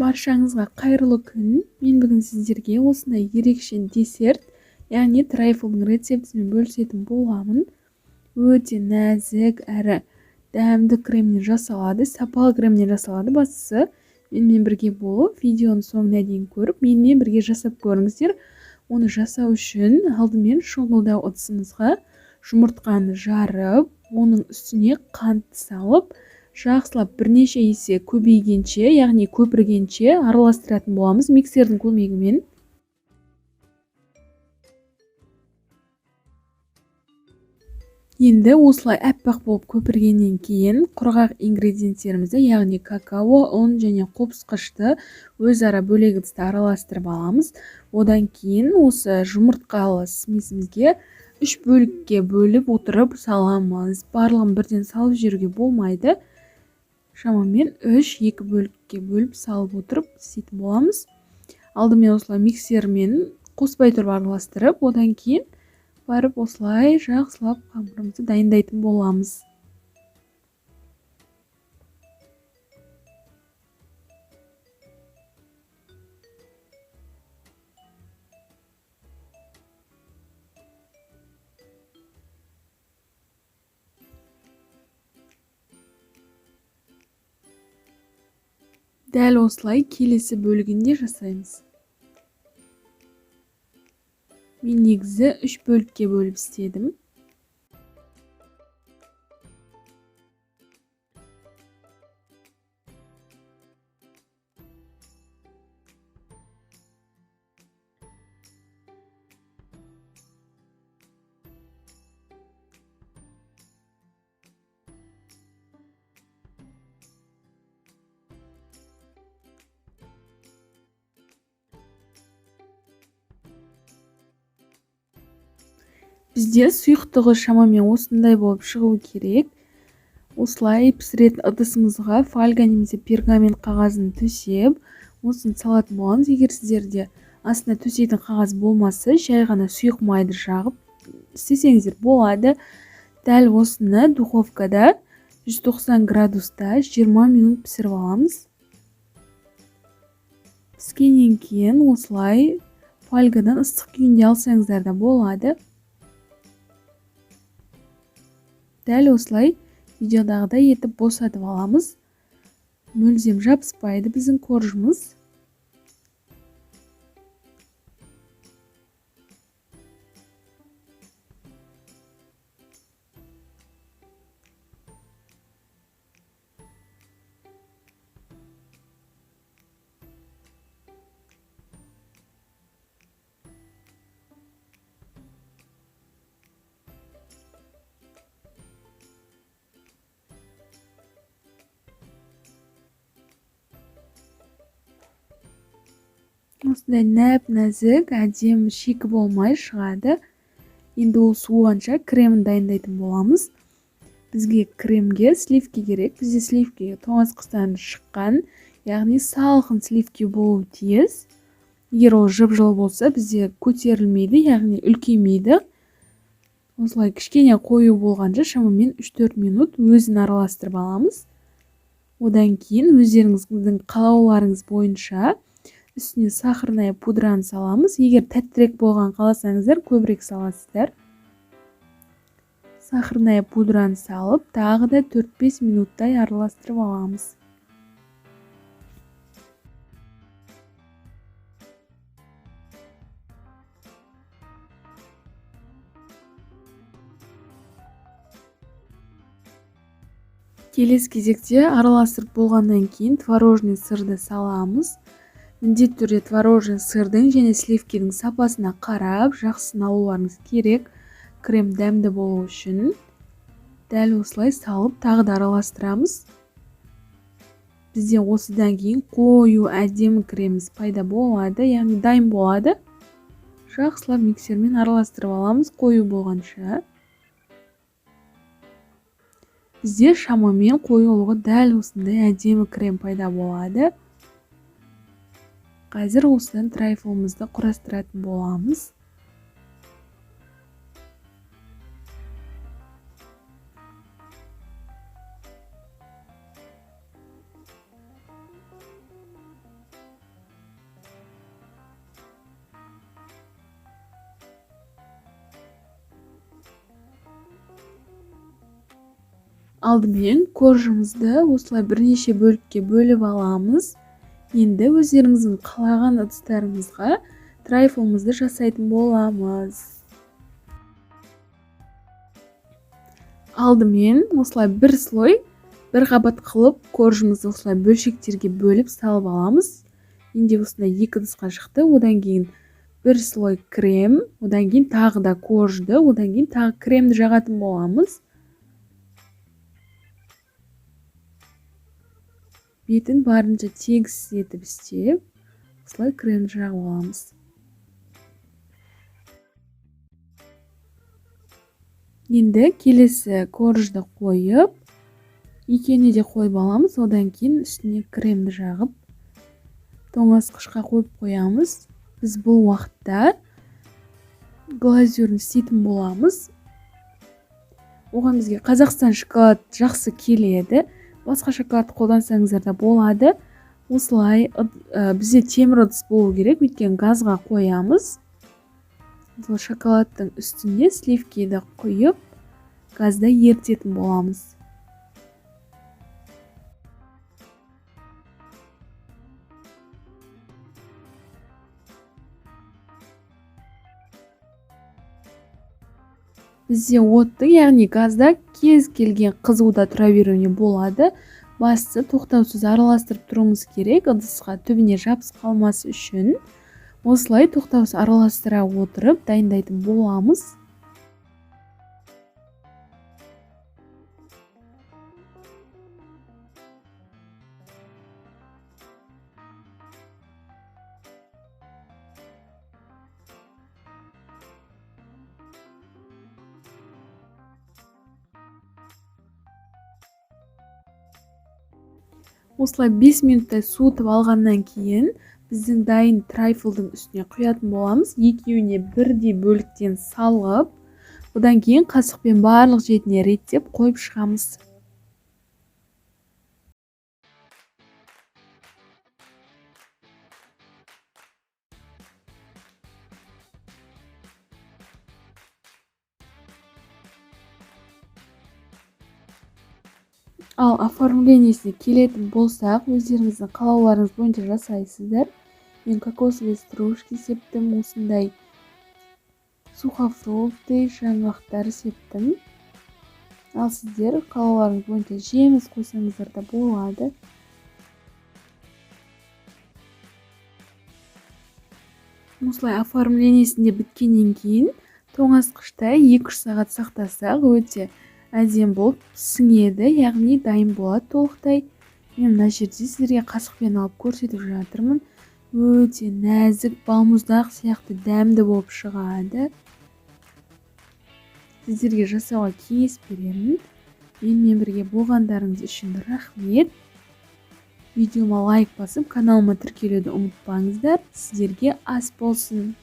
Баршаңызға қайырлы күн. Мен бүгін сіздерге осындай ерекше десерт, яғни трайфлдың рецептімен бөлісетін боламын. Өте нәзік әрі дәмді кремнен жасалады, сапалы кремнен жасалады. Бастысы менімен бірге болып, видеоны соңына дейін көріп, менімен бірге жасап көріңіздер. Оны жасау үшін алдымен шұңғылдау ыдысымызға жұмыртқаны жарып, оның үстіне қант салып, жақсылап бірнеше есе көбейгенше, яғни көпіргенше араластыратын боламыз миксердің көмегімен. Енді осылай әппақ болып көпіргеннен кейін құрғақ ингредиенттерімізді, яғни какао, ұн және қопсқышты өзара бөлек ыдыста араластырып аламыз. Одан кейін осы жұмыртқалы смесімізге 3 бөлікке бөліп отырып саламыз. Барлығын бірден салып жіберуге болмайды. Шамамен 3-2 бөлікке бөліп салып отырып істейтін боламыз. Алдымен осылай миксермен қоспай тұрып араластырып, одан кейін барып осылай жақсылап қамырымызды дайындайтын боламыз. Дәл осылай келесі бөлігінде жасаймыз. Мен негізі 3 бөлікке бөліп істедім. Бізде сұйықтығы шамамен осындай болып шығу керек. Осылай пісіретін ыдысымызға фольга немесе пергамент қағазын төсеп, осыны салатын боламыз. Егер сіздерде астына төсейтін қағаз болмаса, жай ғана сұйық майды жағып істесеңіздер болады. Дәл осыны духовкада 190 градуста 20 минут пісіріп аламыз. Піскеннен кейін осылай фольгадан ыстық күйінде алсаңыздар да болады. Дәл осылай видеодағыдай етіп босатып аламыз. Мүлдем жабыспайды біздің коржымыз. Осындай нәп-нәзік, әдемі шикі болмай шығады. Енді ол суығанша кремін дайындайтын боламыз. Бізге кремге сливки керек. Бізде сливки тоңазытқыштан шыққан, яғни салқын сливки болу тиіс. Егер ол жып-жылы болса, бізде көтерілмейді, яғни үлкеймейді. Осылай кішкене қою болғанша шамамен 3-4 минут өзін араластырып аламыз. Одан кейін өздеріңіздің қалауларыңыз бойынша үстіне сахарная пудраны саламыз. Егер тәттірек болған қаласаңыздар, көбірек саласыздар. Сахарная пудраны салып, тағы да 4-5 минуттай араластырып аламыз. Келесі кезекте араластырып болғаннан кейін творожный сырды саламыз. Міндетті түрде творожный сырдың және сливкінің сапасына қарап, жақсысын алуларыңыз керек. Крем дәмді болу үшін. Дәл осылай салып, тағы да араластырамыз. Бізде осыдан кейін қою әдемі креміміз пайда болады, яғни дайын болады. Жақсылап миксермен араластырып аламыз қою болғанша. Бізде шамамен қоюлығы дәл осындай әдемі крем пайда болады. Қазір осыдан трайфлымызды құрастыратын боламыз. Алдымен коржымызды осылай бірнеше бөлікке бөліп аламыз. Енді өздеріңіздің қалаған ыдыстарыңызға трайфлымызды жасайтын боламыз. Алдымен осылай бір слой, бір қабат қылып коржымызды осылай бөлшектерге бөліп салып аламыз. Енді осындай 2 ыдысқа шықты. Одан кейін бір слой крем, одан кейін тағы да коржды, одан кейін тағы кремді жағатын боламыз. Бетін барынша тегіс етіп істеп, осылай кремді жағып аламыз. Енді келесі коржды қойып, екеуіне де қойып аламыз. Одан кейін үстіне кремді жағып, тоңазытқышқа қойып қоямыз. Біз бұл уақытта глазурын істейтін боламыз. Оған бізге Қазақстан шоколад жақсы келеді. Басқа шоколад қолдансаңыздар да болады. Осылай бізде темір ыдыс болу керек, өйткені газға қоямыз. Сол шоколадтың үстіне сливкиді құйып, газда ерітетін боламыз. Бізде отты, яғни газда кез келген қызуда тұра беруіне болады. Бастысы тоқтаусыз араластырып тұруымыз керек, ыдысқа түбіне жабыс қалмас үшін. Осылай тоқтаусыз араластыра отырып дайындайтын боламыз. Осылай 5 минуттай суытып алғаннан кейін біздің дайын трайфлдың үстіне құятын боламыз. Екеуіне бірдей бөліктен салып, одан кейін қасықпен барлық жетіне реттеп қойып шығамыз. Ал оформлениесіне келетін болсақ, өздеріңіздің қалауларыңыз бойынша жасайсыздар. Мен кокосовый стружки септім, осындай сухофрукты, жаңғақтар септім. Ал сіздер қалауларыңыз бойынша жеміс қойсаңыздар да болады. Осылай оформлениесінде біткеннен кейін тоңазытқышта 2-3 сағат сақтасақ, өте әдемі болып сіңеді, яғни дайын болады толықтай. Мен мына жерде сіздерге қасықпен алып көрсетіп жатырмын. Өте нәзік, балмұздақ сияқты дәмді болып шығады. Сіздерге жасауға кеңес беремін. Менімен бірге болғандарыңыз үшін рахмет. Видеома лайк басып, каналыма тіркелуді ұмытпаңыздар. Сіздерге ас болсын.